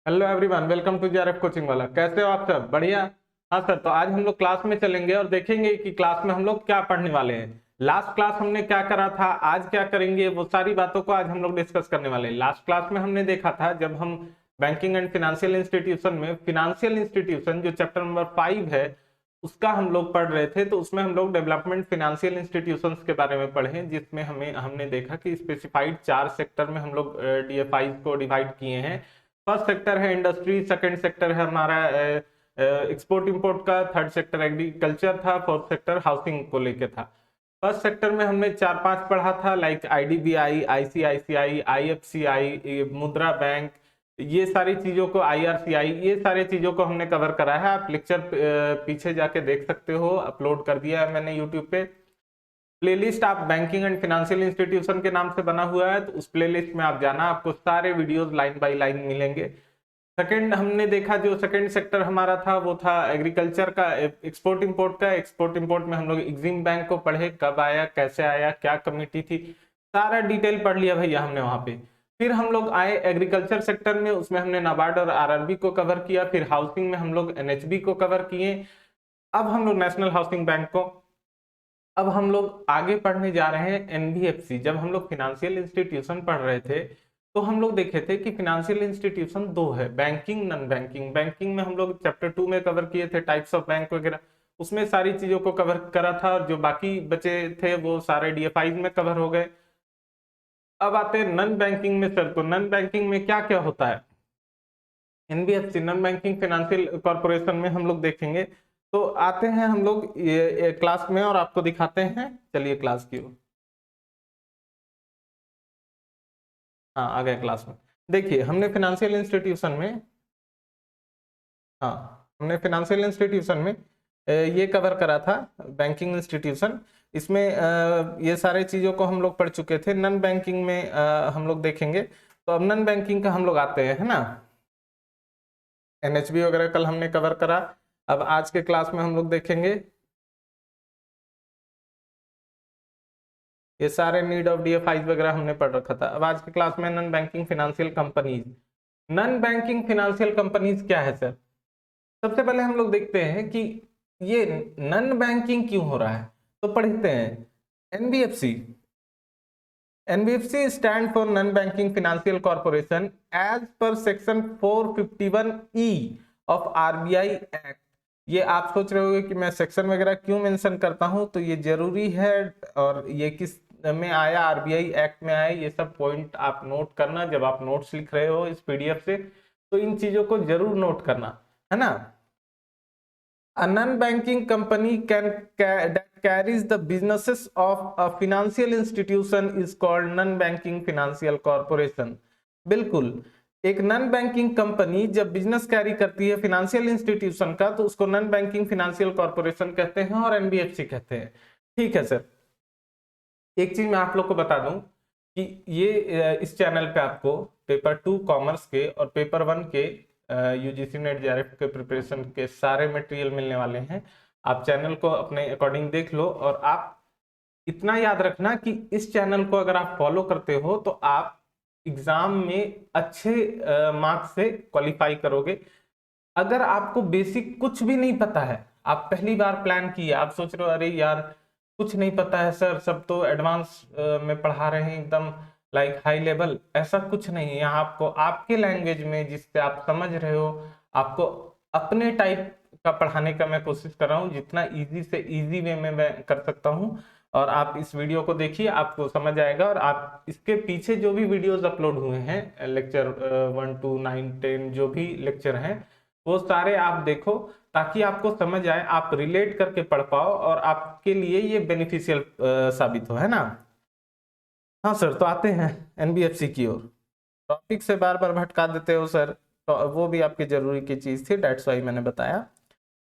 Hello everyone, welcome to JRF coaching वाला। कैसे हो आप सब? बढ़िया। हाँ सर, तो आज हम लोग क्लास में चलेंगे और देखेंगे कि क्लास में हम लोग क्या पढ़ने वाले हैं। लास्ट क्लास हमने क्या करा था, आज क्या करेंगे, वो सारी बातों को आज हम लोग डिस्कस करने वाले हैं। लास्ट क्लास में हमने देखा था, जब हम बैंकिंग एंड फिनेंशियल इंस्टीट्यूशन में फिनेंशियल इंस्टीट्यूशन जो चैप्टर नंबर 5 है उसका हम लोग पढ़ रहे थे, तो उसमें हम लोग डेवलपमेंट फिनेंशियल इंस्टीट्यूशंस के बारे में पढ़े, जिसमें हमने देखा कि स्पेसिफाइड 4 सेक्टर में हम लोग डीएफआई को डिवाइड किए हैं। फर्स्ट सेक्टर है इंडस्ट्री, सेकंड सेक्टर है हमारा एक्सपोर्ट इंपोर्ट का, थर्ड सेक्टर एग्रीकल्चर था, फोर्थ सेक्टर हाउसिंग को लेके था। फर्स्ट सेक्टर में हमने 4-5 पढ़ा था, लाइक आईडीबीआई, आईसीआईसीआई, आईएफसीआई, मुद्रा बैंक, ये सारी चीजों को, आईआरसीआई, ये सारी चीजों को हमने कवर करा है। आप लेक्चर पीछे जाके देख सकते हो, अपलोड कर दिया है मैंने यूट्यूब पे। प्लेलिस्ट आप बैंकिंग एंड फाइनेंशियल इंस्टीट्यूशन के नाम से बना हुआ है, तो उस प्लेलिस्ट में आप जाना, आपको सारे वीडियोस लाइन बाय लाइन मिलेंगे। सेकंड हमने देखा, जो सेकंड सेक्टर हमारा था वो था एग्रीकल्चर का, एक्सपोर्ट इंपोर्ट का। एक्सपोर्ट इंपोर्ट में हम लोग एग्जिम बैंक को पढ़े, कब आया, कैसे आया, क्या कमिटी थी, सारा डिटेल पढ़ लिया भैया हमने वहां पे। फिर हम लोग आए एग्रीकल्चर सेक्टर में, उसमें हमने नाबार्ड और आरआरबी को कवर किया। फिर हाउसिंग में हम लोग एनएचबी को कवर किए। अब हम लोग नेशनल हाउसिंग बैंक को। अब हम लोग आगे पढ़ने जा रहे हैं एनबीएफसी। जब हम लोग फिनेंशियल इंस्टीट्यूशन पढ़ रहे थे तो हम लोग देखे थे कि फिनेंशियल इंस्टीट्यूशन दो है, बैंकिंग, नॉन बैंकिंग। बैंकिंग में हम लोग चैप्टर 2 में कवर किए थे, टाइप्स ऑफ बैंक वगैरह, उसमें सारी चीजों को कवर करा था, और जो बाकी बचे थे वो सारे डीएफआई में कवर हो गए। अब आते हैं नॉन बैंकिंग में सर, तो नॉन बैंकिंग में क्या क्या होता है। NBFC non banking financial corporation में हम लोग देखेंगे। तो आते हैं हम लोग ये क्लास में और आपको दिखाते हैं। चलिए क्लास की ओर। हाँ, आ गए क्लास में। देखिए, हमने फाइनेंशियल इंस्टीट्यूशन में, हाँ हमने फाइनेंशियल इंस्टीट्यूशन में ये कवर करा था, बैंकिंग इंस्टीट्यूशन। इसमें ये सारे चीजों को हम लोग पढ़ चुके थे। नॉन बैंकिंग में हम लोग देखेंगे। तो अब नॉन बैंकिंग का हम लोग आते हैं, है ना। एनएचबी वगैरह कल हमने कवर करा। अब आज के क्लास में हम लोग देखेंगे ये सारे नीड ऑफ डीएफआई वगैरह हमने पढ़ रखा था। अब आज की क्लास में non banking financial companies. Non banking financial companies क्या है सर? सबसे पहले हम लोग देखते हैं कि ये नॉन बैंकिंग क्यों हो रहा है, तो पढ़ते हैं। NBFC, NBFC stand for non banking financial corporation as per section 451E of RBI act. ये आप सोच रहे होंगे कि मैं सेक्शन वगैरह क्यों मेंशन करता हूं, तो ये जरूरी है, और ये किस में आया, आरबीआई एक्ट में आया। ये सब पॉइंट आप नोट करना जब आप नोट्स लिख रहे हो इस पीडीएफ से, तो इन चीजों को जरूर नोट करना, है ना। A non-banking company that carries the businesses of a financial institution is called non-banking financial corporation। बिल्कुल, एक नॉन बैंकिंग कंपनी जब बिजनेस कैरी करती है फाइनेंशियल इंस्टीट्यूशन का, तो उसको नॉन बैंकिंग फाइनेंशियल कॉर्पोरेशन कहते हैं और एनबीएफसी कहते हैं। ठीक है सर। एक चीज मैं आप लोग को बता दूं कि ये इस चैनल पे आपको पेपर 2 कॉमर्स के और पेपर 1 के यूजीसी नेट जेआरएफ के प्रिपरेशन के सारे मटेरियल मिलने वाले हैं। आप चैनल को अपने अकॉर्डिंग देख लो, और आप इतना याद रखना कि इस चैनल को अगर आप फॉलो करते हो तो आप एग्जाम में अच्छे मार्क्स से क्वालिफाई करोगे। अगर आपको बेसिक कुछ भी नहीं पता है, आप पहली बार प्लान किए, आप सोच रहे हो अरे यार कुछ नहीं पता है सर, सब तो एडवांस में पढ़ा रहे हैं एकदम लाइक हाई लेवल, ऐसा कुछ नहीं है। यहाँ आपको आपके लैंग्वेज में जिससे आप समझ रहे हो, आपको अपने टाइप का पढ़ाने का मैं कोशिश कर रहा हूँ, जितना इजी से इजी वे में मैं कर सकता हूँ। और आप इस वीडियो को देखिए, आपको समझ आएगा। और आप इसके पीछे जो भी वीडियोस अपलोड हुए हैं, लेक्चर 1 to 9 10 जो भी लेक्चर हैं, वो सारे आप देखो, ताकि आपको समझ आए, आप रिलेट करके पढ़ पाओ और आपके लिए ये बेनिफिशियल साबित हो, है ना। हाँ सर, तो आते हैं एनबीएफसी की ओर। टॉपिक से बार बार भटका देते हो सर, तो वो भी आपकी जरूरी की चीज थी, दैट्स व्हाई मैंने बताया।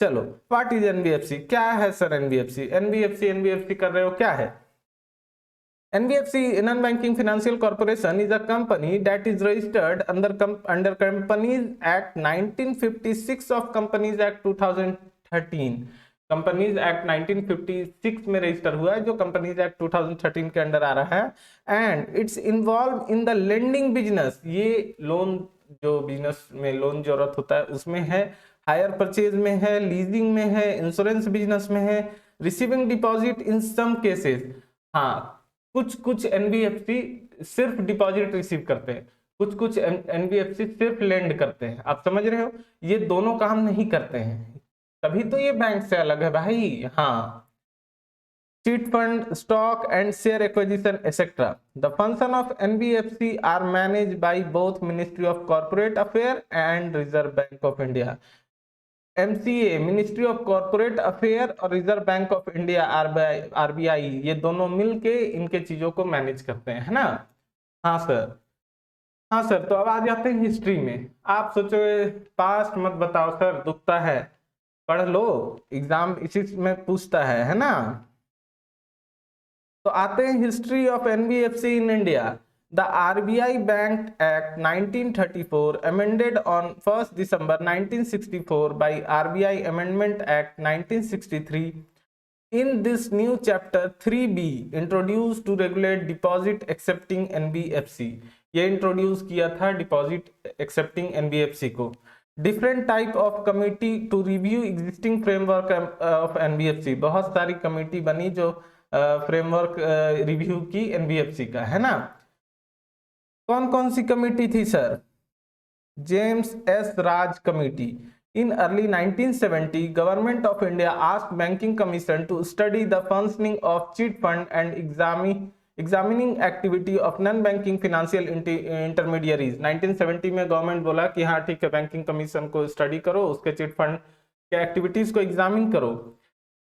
चलो, व्हाट इज एनबीएफसी, क्या है सर एनबीएफसी? एनबीएफसी एनबीएफसी कर रहे हो, क्या है? NBFC, Non-Banking Financial Corporation, is a company that is registered under Companies Act 1956 of Companies Act 2013। Companies act 1956 में रजिस्टर हुआ है, जो कंपनीज एक्ट 2013 के अंडर आ रहा है। And it's involve in the lending business, ये लोन जो बिजनेस में लोन जरूरत होता है उसमें है, हायर परचेज में है, लीजिंग में है, इंश्योरेंस बिजनेस में है, receiving deposit in some cases. हाँ, कुछ कुछ एनबीएफसी सिर्फ डिपॉजिट रिसीव करते हैं, कुछ कुछ एनबीएफसी सिर्फ लेंड करते हैं। आप समझ रहे हो, ये दोनों काम नहीं करते हैं, तभी तो ये बैंक से अलग है भाई। हाँ, cheat fund, stock and share acquisition, etc. The function of NBFC are managed by both Ministry of Corporate Affairs and Reserve Bank of India. MCA, ministry of corporate affair और reserve bank of India RBI, ये दोनों मिलके इनके चीजों को manage करते हैं, है ना। हाँ सर, हाँ सर। तो अब आ जाते हैं हिस्ट्री में। आप सोचो पास्ट मत बताओ सर, दुखता है, पढ़ लो, एग्जाम इसी में पूछता है ना। तो आते हैं history of NBFC in India. The RBI bank act 1934 amended on 1st December 1964 by RBI Amendment Act 1963. In this new chapter 3B introduced to regulate deposit accepting NBFC. ये इंट्रोड्यूस किया था डिपॉजिट एक्सेप्टिंग एनबीएफसी को। Different type of committee to review existing framework of NBFC, बहुत सारी committee बनी जो framework review की NBFC का, है ना। कौन कौन सी कमिटी थी sir? James S Raj committee. In early 1970, Government of India asked Banking Commission to study the functioning of cheat fund and examining activity of non-banking financial intermediaries. 1970 में government बोला कि हाँ ठीक है, बैंकिंग कमीशन को study करो, उसके chit fund के एक्टिविटीज को एग्जामिन करो।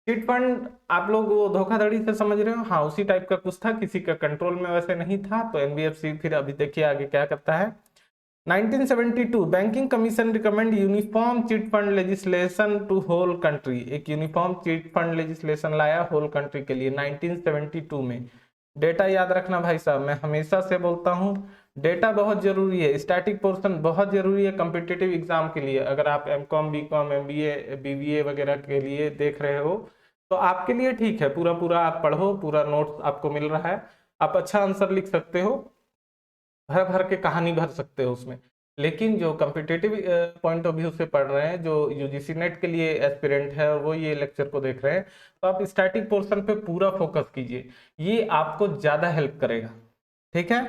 चिट फंड आप लोग वो धोखाधड़ी से समझ रहे हो, हाँ उसी टाइप का कुछ था, किसी का कंट्रोल में वैसे नहीं था। तो एनबीएफसी फिर अभी देखिए आगे क्या करता है। 1972 banking commission recommend uniform chit fund legislation to whole country. एक यूनिफॉर्म चिट फंड लेजिस्लेशन लाया होल कंट्री के लिए 1972 में। डेटा याद रखना भाई साहब, मैं हमेशा से बोलता हूँ डेटा बहुत जरूरी है, स्टैटिक पोर्शन बहुत जरूरी है कॉम्पिटिटिव एग्जाम के लिए। अगर आप एमकॉम, बीकॉम, एमबीए, बीबीए वगैरह के लिए देख रहे हो तो आपके लिए ठीक है, पूरा पूरा आप पढ़ो, पूरा नोट्स आपको मिल रहा है, आप अच्छा आंसर लिख सकते हो, भर भर के कहानी भर सकते हो उसमें। लेकिन जो कॉम्पिटिटिव पॉइंट ऑफ व्यू से पढ़ रहे हैं, जो यूजीसी नेट के लिए एस्पिरेंट है और वो ये लेक्चर को देख रहे हैं, तो आप स्टैटिक पोर्शन पे पूरा फोकस कीजिए, ये आपको ज्यादा हेल्प करेगा, ठीक है।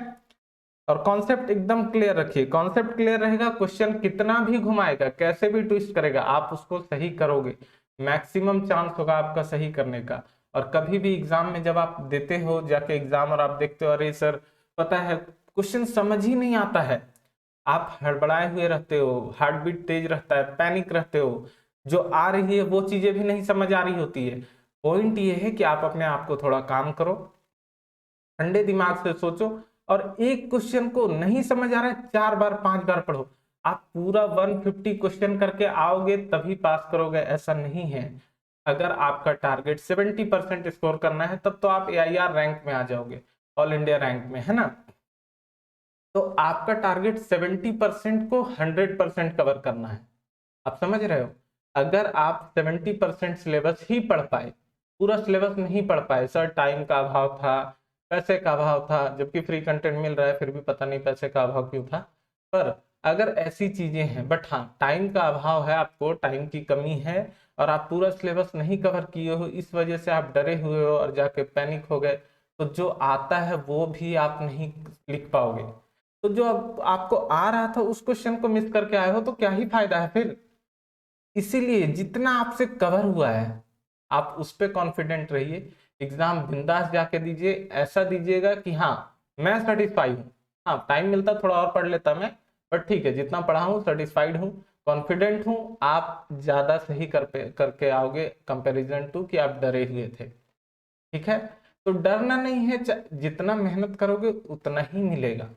और कॉन्सेप्ट एकदम क्लियर रखिए, कॉन्सेप्ट क्लियर रहेगा, क्वेश्चन कितना भी घुमाएगा, कैसे भी ट्विस्ट करेगा, आप उसको सही करोगे, मैक्सिमम चांस होगा आपका सही करने का। और कभी भी एग्जाम में जब आप देते हो जाके एग्जाम और आप देखते हो अरे सर पता है क्वेश्चन समझ ही नहीं आता है, आप हड़बड़ाए हुए रहते हो, हार्ट बीट तेज रहता है, पैनिक रहते हो, जो आ रही है वो चीजें भी नहीं समझ आ रही होती है। पॉइंट ये है कि आप अपने आप को थोड़ा काम करो, ठंडे दिमाग से सोचो, और एक क्वेश्चन को नहीं समझ आ रहा है 4 बार 5 बार पढ़ो। आप पूरा 150 क्वेश्चन करके आओगे तभी पास करोगे, ऐसा नहीं है। अगर आपका टारगेट 70% स्कोर करना है तब तो आप AIR रैंक में आ जाओगे, ऑल इंडिया रैंक में, है ना। तो आपका टारगेट 70% को 100% कवर करना है, आप समझ रहे हो। अगर आप 70% सिलेबस ही पढ़ पाए, पूरा सिलेबस नहीं पढ़ पाए, सर टाइम का अभाव था, पैसे का अभाव था, जबकि फ्री कंटेंट मिल रहा है फिर भी पता नहीं पैसे का अभाव क्यों था, पर अगर ऐसी चीजें हैं, बट हाँ टाइम का अभाव है, आपको टाइम की कमी है और आप पूरा सिलेबस नहीं कवर किए हो, इस वजह से आप डरे हुए हो और जाके पैनिक हो गए, तो जो आता है वो भी आप नहीं लिख पाओगे। तो जो आपको आ रहा था उस क्वेश्चन को मिस करके आए हो तो क्या ही फायदा है फिर। इसीलिए जितना आपसे कवर हुआ है आप उस पर कॉन्फिडेंट रहिए, एग्जाम बिंदास जाके दीजिए, ऐसा दीजिएगा कि हाँ मैं सेटिस्फाई हूँ, हाँ टाइम मिलता थोड़ा और पढ़ लेता मैं, बट ठीक है जितना पढ़ा हूँ सेटिस्फाइड हूँ, कॉन्फिडेंट हूँ। आप ज्यादा सही करके आओगे कंपैरिजन टू कि आप डरे हुए थे, ठीक है। तो डरना नहीं है, जितना मेहनत करोगे उतना ही मिलेगा।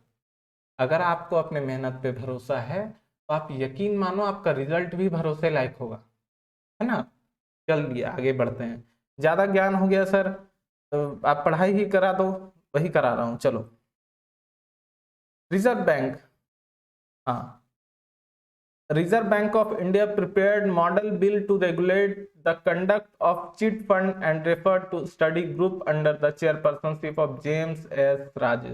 अगर आपको अपने मेहनत पे भरोसा है तो आप यकीन मानो आपका रिजल्ट भी भरोसे लायक होगा, है ना। चलिए आगे बढ़ते हैं, ज्यादा ज्ञान हो गया सर, तो आप पढ़ाई ही करा दो, वही करा रहा हूं। चलो रिजर्व बैंक, हाँ reserve bank of India prepared model bill to regulate the conduct of chit fund and refer to study group under the chairpersonship of James S Raj.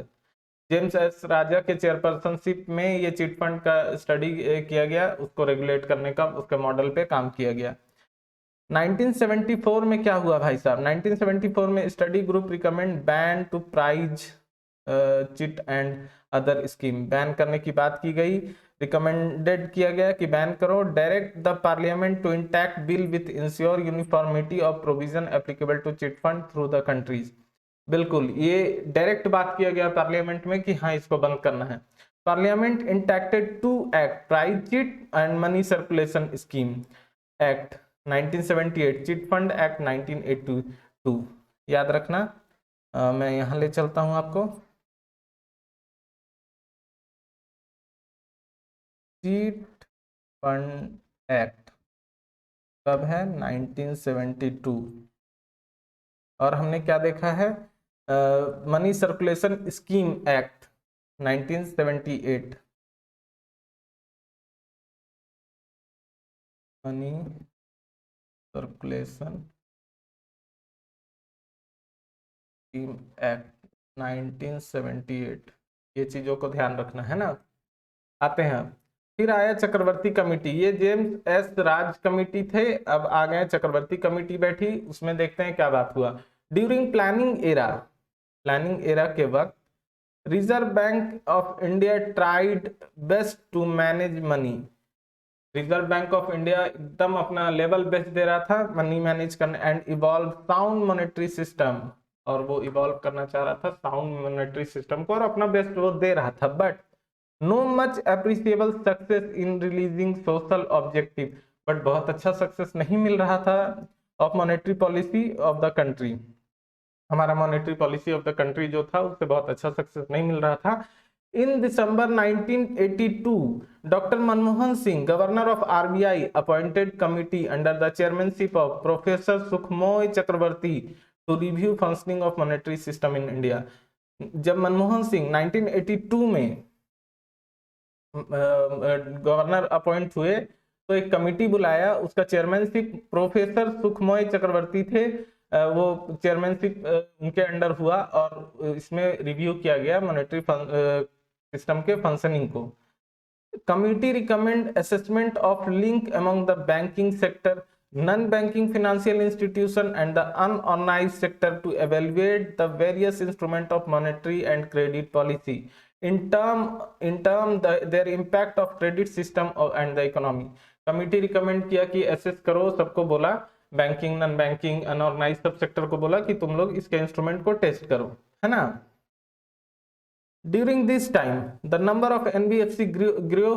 James S Raja के चेयरपर्सनशिप में ये चिट फंड का study किया गया, उसको regulate करने का उसके मॉडल पे काम किया गया। 1974 में क्या हुआ भाई साहब, 1974 में study group recommend ban to prize chit and other scheme, ban करने की बात की गई, रिकमेंडेड किया गया कि बैन करो। Direct the parliament to intact bill with insure uniformity of provision applicable to chit fund through the countries. बिल्कुल, ये डायरेक्ट बात किया गया पार्लियामेंट में कि हाँ इसको बंद करना है। Parliament enacted to act prize chit and money circulation scheme act 1978, chit fund act 1982, याद रखना। मैं यहां ले चलता हूं आपको। चिट फंड एक्ट कब है, 1972। और हमने क्या देखा है, money circulation scheme act 1978, money circulation scheme act 1978, ये चीजों को ध्यान रखना है ना। आते हैं, फिर आया चक्रवर्ती कमेटी, ये जेम्स एस राज कमेटी थे, अब आ गए चक्रवर्ती कमेटी बैठी, उसमें देखते हैं क्या बात हुआ। ड्यूरिंग प्लानिंग एरा के वक्त Reserve bank of India tried best to manage money, Reserve bank of India एकदम अपना लेवल बेस्ट दे रहा था मनी मैनेज करने, and evolve sound monetary system, और वो इवॉल्व करना चाह रहा था साउंड मॉनेटरी सिस्टम को, और अपना बेस्ट वो दे रहा था, but no much appreciable success in realising social objective, but बहुत अच्छा सक्सेस नहीं मिल रहा था of monetary policy of the country, हमारा monetary policy of the country जो था उससे बहुत अच्छा सक्सेस नहीं मिल रहा था। In December 1982 doctor Manmohan Singh, governor of RBI, appointed committee under the chairmanship of professor Sukhamoy Chakravarty to review functioning of monetary system in India. जब मनमोहन सिंह 1982 में गवर्नर अपॉइंट हुए तो एक कमिटी बुलाया, उसका चेयरमैनशिप प्रोफेसर सुखमोय चक्रवर्ती थे, वो चेयरमैनशिप उनके अंडर हुआ, और इसमें रिव्यू किया गया मॉनेटरी सिस्टम के फंक्शनिंग को। Committee recommend assessment of link among the banking sector, non-banking financial institution and the unorganized sector to evaluate the various instruments of monetary and credit policy in term their impact of credit system and the economy। Committee recommend किया कि assess करो, सबको बोला, banking, non banking, unorganised सब sector को बोला कि तुम लोग इसके इंस्ट्रूमेंट को टेस्ट करो, है ना। During this time the number of NBFC grew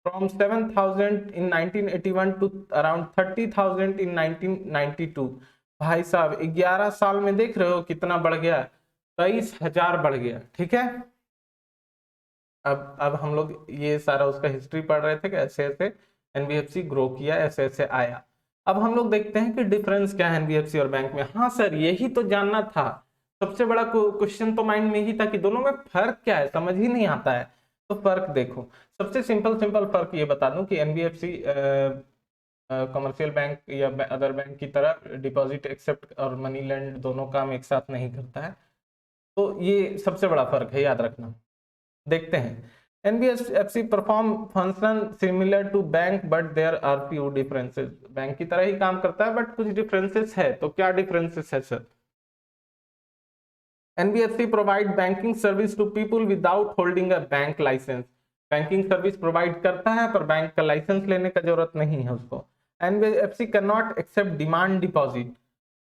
from 7,000 in 1981 to around 30,000 in 1992। भाई साहब 11 साल में देख रहे हो कितना बढ़ गया, 23,000 बढ़ गया, ठीक है। अब हम लोग ये सारा उसका हिस्ट्री पढ़ रहे थे कि ऐसे ऐसे एनबीएफसी ग्रो किया, ऐसे ऐसे आया। अब हम लोग देखते हैं कि डिफरेंस क्या है एनबीएफसी और बैंक में। हाँ सर, यही तो जानना था, सबसे बड़ा क्वेश्चन तो माइंड में ही था कि दोनों में फर्क क्या है, समझ ही नहीं आता है। तो फर्क देखो, सबसे सिंपल फर्क ये बता दूं कि एनबीएफसी कमर्शियल बैंक या अदर बैंक की तरह डिपॉजिट एक्सेप्ट और मनी लेंड दोनों काम एक साथ नहीं करता है, तो ये सबसे बड़ा फर्क है, याद रखना। देखते हैं, NBFC perform function similar to bank but there are few differences, bank की तरह ही काम करता है बट कुछ डिफरेंसेस है। तो क्या डिफरेंसेस है sir? NBFC provide banking service to people without holding a bank license, banking service provide करता है पर बैंक का लाइसेंस लेने का जरूरत नहीं है उसको। NBFC cannot accept demand deposit,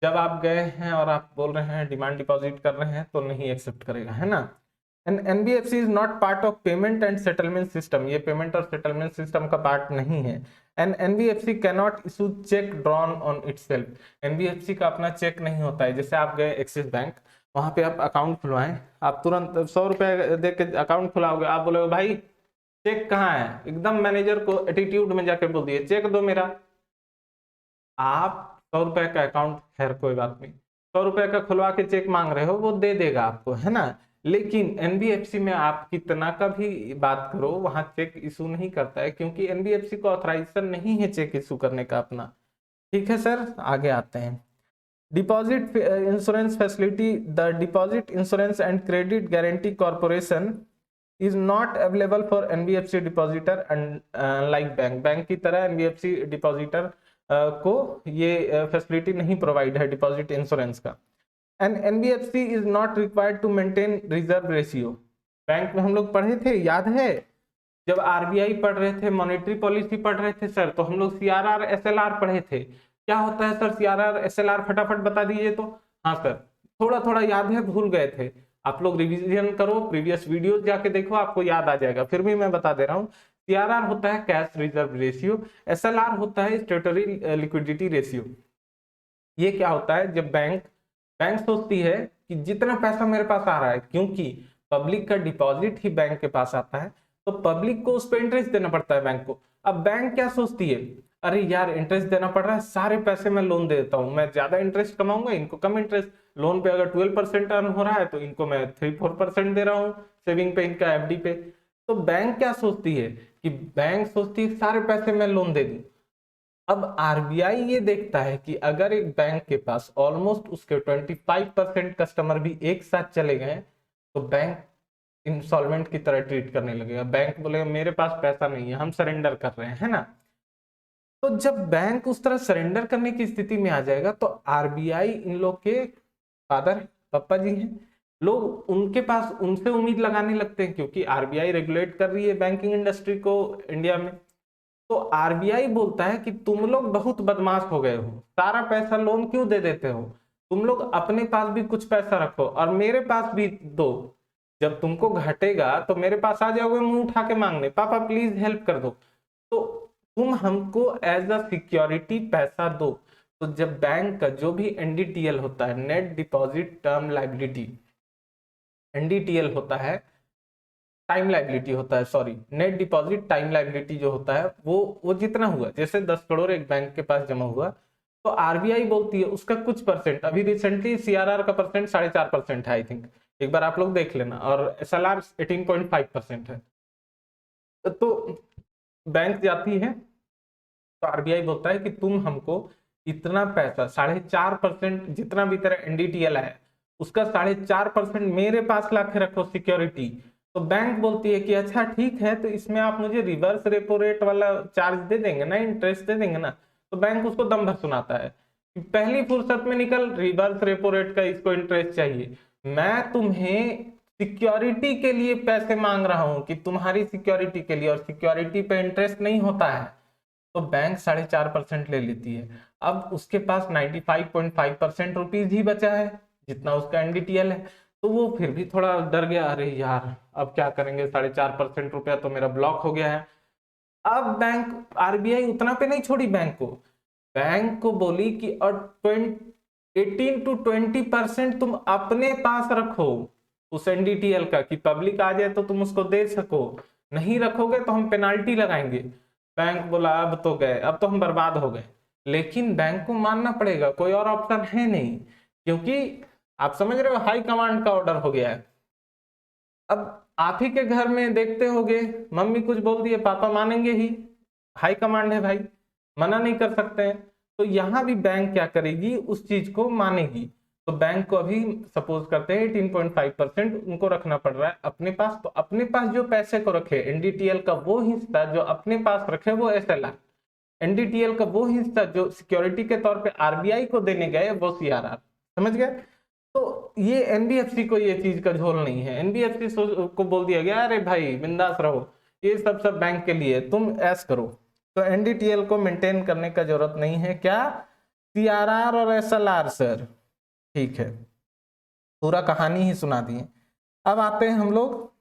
जब आप गए हैं और आप बोल रहे हैं डिमांड डिपॉजिट कर रहे हैं तो नहीं एक्सेप्ट करेगा, है ना। And NBFC is not part of payment and settlement system, ये पेमेंट और सेटलमेंट सिस्टम का पार्ट नहीं है। And NBFC cannot issue check drawn on itself, NBFC का अपना चेक नहीं होता है। जैसे आप गए एक्सिस बैंक, वहां पे आप अकाउंट खुलवाएं, आप तुरंत 100 रुपए दे के अकाउंट खुलाओगे, आप बोलोगे भाई चेक कहाँ है, एकदम मैनेजर को एटीट्यूड में जाके बोल दिए चेक दो मेरा। आप 100 रुपए का अकाउंट, खैर कोई बात नहीं, 100 रुपए का खुलवा के चेक मांग रहे हो, वो दे देगा आपको, है ना। लेकिन एनबीएफसी में आप कितना का भी बात करो, वहां चेक इशू नहीं करता है, क्योंकि एनबीएफसी को ऑथराइजेशन नहीं है चेक इशू करने का अपना। ठीक है सर, आगे आते हैं। Deposit insurance facility, the deposit insurance and credit guarantee corporation is not available for NBFC depositor like bank. Bank की तरह एनबीएफसी डिपॉजिटर को ये फैसिलिटी नहीं प्रोवाइड है डिपॉजिट इंश्योरेंस का। And NBFC is not required to maintain reserve ratio. Bank में हम लोग पढ़े थे, याद है जब आरबीआई पढ़ रहे थे, मॉनेटरी पॉलिसी पढ़ रहे थे सर, तो हम लोग सीआरआर एसएलआर पढ़े थे। क्या होता है सर सीआरआर एसएलआर, फटाफट बता दीजिए तो। हाँ सर, थोड़ा थोड़ा याद है, भूल गए थे आप लोग, रिवीजन करो, प्रीवियस वीडियोस जाके देखो, आपको याद आ जाएगा। फिर भी मैं बता दे रहा हूँ, सीआरआर होता है कैश रिजर्व रेशियो, एसएलआर होता है स्टेटरी लिक्विडिटी रेशियो। ये क्या होता है, जब बैंक सोचती है कि जितना पैसा मेरे पास आ रहा है, क्योंकि पब्लिक का डिपॉजिट ही बैंक के पास आता है, तो पब्लिक को उस पर इंटरेस्ट देना पड़ता है बैंक को। अब बैंक क्या सोचती है, अरे यार इंटरेस्ट देना पड़ रहा है, सारे पैसे मैं लोन दे देता हूँ, मैं ज्यादा इंटरेस्ट कमाऊंगा, इनको कम इंटरेस्ट। लोन पे अगर 12% अर्न हो रहा है तो इनको मैं 3-4% दे रहा हूँ सेविंग पे, इनका एफडी पे। तो बैंक क्या सोचती है कि बैंक सोचती है सारे पैसे मैं लोन दे दूं। अब आरबीआई ये देखता है कि अगर एक बैंक के पास ऑलमोस्ट उसके 25% कस्टमर भी एक साथ चले गए, तो बैंक इंसॉल्वेंट की तरह ट्रीट करने लगेगा। बैंक बोलेगा मेरे पास पैसा नहीं है, हम सरेंडर कर रहे हैं, है ना। तो जब बैंक उस तरह सरेंडर करने की स्थिति में आ जाएगा, तो आरबीआई इन लोग के फादर पापा जी हैं, लोग उनके पास उनसे उम्मीद लगाने लगते हैं, क्योंकि आरबीआई रेगुलेट कर रही है बैंकिंग इंडस्ट्री को इंडिया में। तो आरबीआई बोलता है कि तुम लोग बहुत बदमाश हो गए हो, सारा पैसा लोन क्यों दे देते हो, तुम लोग अपने पास भी कुछ पैसा रखो और मेरे पास भी दो। जब तुमको घटेगा तो मेरे पास आ जाओगे मुंह उठा के मांगने, पापा प्लीज हेल्प कर दो, तो तुम हमको एज अ सिक्योरिटी पैसा दो। तो जब बैंक का जो भी एनडीटीएल होता है, net deposit term liability, NDTL होता है, टाइम लाइबिलिटी होता है, sorry, net deposit time liability जो होता है, वो जितना हुआ, जैसे 10 करोड़ एक बैंक के पास जमा हुआ, तो आरबीआई बोलती है उसका कुछ परसेंट, अभी रिसेंटली सीआरआर का परसेंट 4.5% है आई थिंक, एक बार आप लोग देख लेना, और एसएलआर 18.5% है। तो बैंक जाती है, तो आरबीआई बोलता है कि तुम हमको इतना पैसा 4.5% जितना भी तेरा एनडीटीएल है उसका 4.5% मेरे पास ला के रखो सिक्योरिटी। तो बैंक बोलती है कि अच्छा ठीक है, तो इसमें आप मुझे रिवर्स रेपो रेट वाला चार्ज दे देंगे ना, इंटरेस्ट दे देंगे ना। तो बैंक उसको दम भर सुनाता है कि पहली फुर्सत में निकल, रिवर्स रेपो रेट का इसको इंटरेस्ट चाहिए, मैं तुम्हें सिक्योरिटी के लिए पैसे मांग रहा हूं कि तुम्हारी सिक्योरिटी के लिए, और सिक्योरिटी पे इंटरेस्ट नहीं होता है। तो बैंक 4.5% ले लेती है। अब उसके पास 95.5% रुपीज ही बचा है, जितना उसका एनडीटीएल है। तो वो फिर भी थोड़ा डर गया, अरे यार अब क्या करेंगे, 4.5% रुपया तो मेरा ब्लॉक हो गया है। अब बैंक, आरबीआई उतना पे नहीं छोड़ी बैंक को बोली कि और 18-20% तुम अपने पास रखो उस एनडीटीएल का, कि पब्लिक आ जाए तो तुम उसको दे सको, नहीं रखोगे तो हम पेनाल्टी लगाएंगे। बैंक बोला अब तो गए, अब तो हम बर्बाद हो गए। लेकिन बैंक को मानना पड़ेगा, कोई और ऑप्शन है नहीं, क्योंकि आप समझ रहे हो हाई कमांड का ऑर्डर हो गया है। अब आप ही के घर में देखते होगे, मम्मी कुछ बोल दिए, पापा मानेंगे ही, हाई कमांड है भाई, मना नहीं कर सकते हैं। तो यहां भी बैंक क्या करेगी, उस चीज को मानेगी। तो बैंक को अभी सपोज करते हैं 18.5% उनको रखना पड़ रहा है अपने पास, तो अपने पास जो पैसे को रखे एनडीटीएल का वो हिस्सा जो अपने पास रखे वो एसएलआर, एनडीटीएल का वो हिस्सा जो सिक्योरिटी के तौर पे आरबीआई को देने गए वो सीआरआर। समझ गए। तो ये एनबीएफसी को ये चीज का झोल नहीं है, एनबीएफसी को बोल दिया गया अरे भाई बिंदास रहो, ये सब बैंक के लिए, तुम ऐस करो। तो एनडीटीएल को मेंटेन करने का जरूरत नहीं है, क्या, सीआरआर और एसएलआर सर, ठीक है, पूरा कहानी ही सुना दी। अब आते हैं हम लोग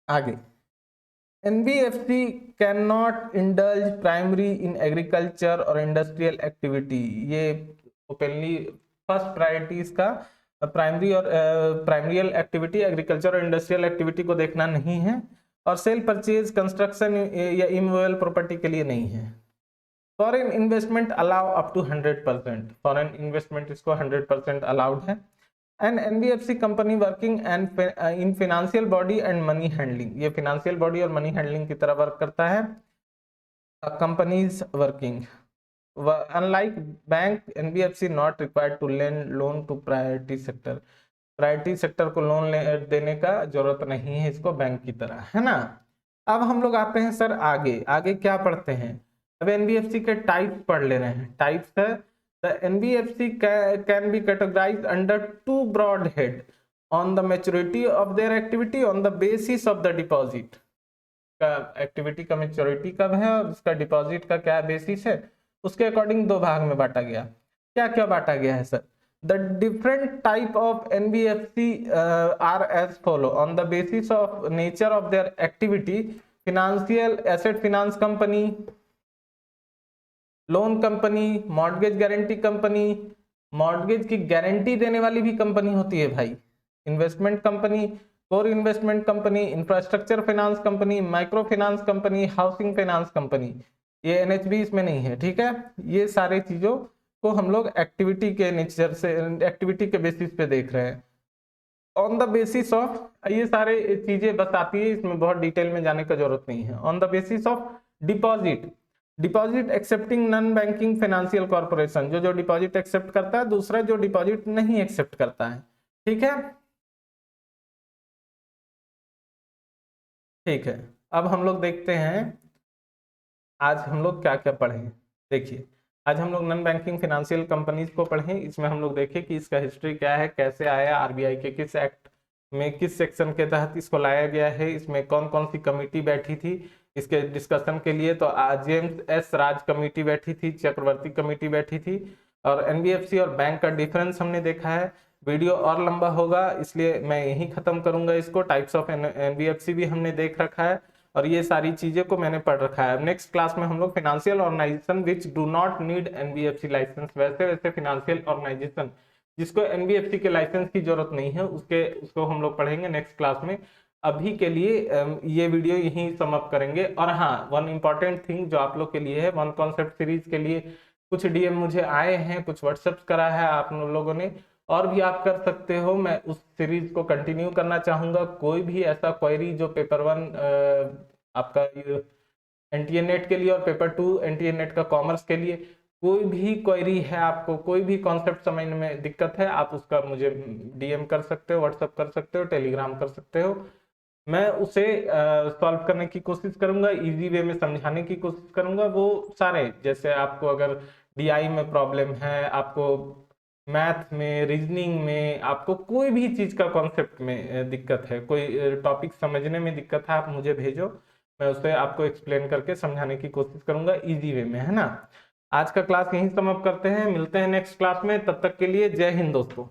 आगे। NBFC can not indulge primary in agriculture और इंडस्ट्रियल एक्टिविटी, ये ओपनली फर्स्ट प्रायोरिटी इसका प्राइमरी और प्राइमरियल एक्टिविटी, एग्रीकल्चर और इंडस्ट्रियल एक्टिविटी को देखना नहीं है, और सेल परचेज कंस्ट्रक्शन या इमूवेबल प्रॉपर्टी के लिए नहीं है। Foreign investment allow up to 100%, foreign investment इसको 100% अलाउड है। And NBFC company working and in financial body and money handling, ये फाइनेंशियल बॉडी और मनी हैंडलिंग की तरह वर्क करता है। Companies working, unlike bank, NBFC not required to lend loan to priority sector. Priority sector को loan देने का जरूरत नहीं है इसको बैंक की तरह, है ना। अब हम लोग आते हैं सर आगे, आगे क्या पढ़ते हैं। अब एनबीएफसी के टाइप्स पढ़ ले रहे हैं। टाइप्स है the NBFC can be categorised under two broad head on the maturity of their activity on the basis of the deposit. का एक्टिविटी का मैच्योरिटी कब है और उसका डिपॉजिट का क्या बेसिस है, उसके अकॉर्डिंग दो भाग में बांटा गया। क्या क्या बांटा गया है sir. The different type of NBFC are as follow on the basis of nature of their activity: financial asset finance company, loan company, mortgage guarantee company, mortgage की गारंटी देने वाली भी कंपनी होती है भाई, investment company, core investment company, infrastructure finance company, micro finance company, housing finance company. ये NHB इसमें नहीं है, ठीक है। ये सारे चीजों को हम लोग एक्टिविटी के नेचर से, एक्टिविटी के बेसिस पे देख रहे हैं। ऑन द बेसिस ऑफ, ये सारे चीजें बस आती है, इसमें बहुत डिटेल में जाने का जरूरत नहीं है। On the basis of deposit, deposit accepting non banking financial corporation, जो डिपॉजिट एक्सेप्ट करता है, दूसरा जो डिपॉजिट नहीं एक्सेप्ट करता है, ठीक है। ठीक है, अब हम लोग देखते हैं आज हम लोग क्या क्या पढ़े। देखिए, आज हम लोग नॉन बैंकिंग फाइनेंशियल कंपनीज को पढ़े। इसमें हम लोग देखें कि इसका हिस्ट्री क्या है, कैसे आया, आरबीआई के किस एक्ट में, किस सेक्शन के तहत इसको लाया गया है, इसमें कौन कौन सी कमेटी बैठी थी इसके डिस्कशन के लिए। तो जेम्स एस राज कमेटी बैठी थी, चक्रवर्ती कमेटी बैठी थी, और एनबीएफसी और बैंक का डिफरेंस हमने देखा है। वीडियो और लंबा होगा इसलिए मैं यही खत्म करूंगा इसको। टाइप्स ऑफ एनबीएफसी भी हमने देख रखा है और ये सारी चीजें को मैंने पढ़ रखा है। नेक्स्ट क्लास में हम लोग financial organisation which do not need NBFC licence, वैसे वैसे फाइनेंशियल ऑर्गेनाइजेशन जिसको एनबीएफसी के लाइसेंस की जरूरत नहीं है उसको हम लोग पढ़ेंगे नेक्स्ट क्लास में। अभी के लिए ये वीडियो यहीं समाप्त करेंगे। और हाँ, वन इंपॉर्टेंट थिंग जो आप लोग के लिए है, वन कॉन्सेप्ट सीरीज के लिए कुछ डीएम मुझे आए हैं, कुछ व्हाट्सएप करा है आप लोगों ने, और भी आप कर सकते हो। मैं उस सीरीज को कंटिन्यू करना चाहूंगा। कोई भी ऐसा क्वेरी जो पेपर 1 आपका एनटीए नेट के लिए और पेपर 2 एनटीए नेट का कॉमर्स के लिए कोई भी क्वेरी है, आपको कोई भी कॉन्सेप्ट समझने में दिक्कत है, आप उसका मुझे डीएम कर सकते हो, व्हाट्सएप कर सकते हो, टेलीग्राम कर सकते हो। मैं उसे सॉल्व करने की कोशिश करूंगा, इजी वे में समझाने की कोशिश करूंगा। वो सारे, जैसे आपको अगर डीआई में प्रॉब्लम है, आपको मैथ में, रीजनिंग में, आपको कोई भी चीज का कॉन्सेप्ट में दिक्कत है, कोई टॉपिक समझने में दिक्कत है, आप मुझे भेजो, मैं उसे आपको एक्सप्लेन करके समझाने की कोशिश करूंगा इजी वे में, है ना। आज का क्लास यहीं समाप्त करते हैं, मिलते हैं नेक्स्ट क्लास में। तब तक के लिए जय हिंद दोस्तों।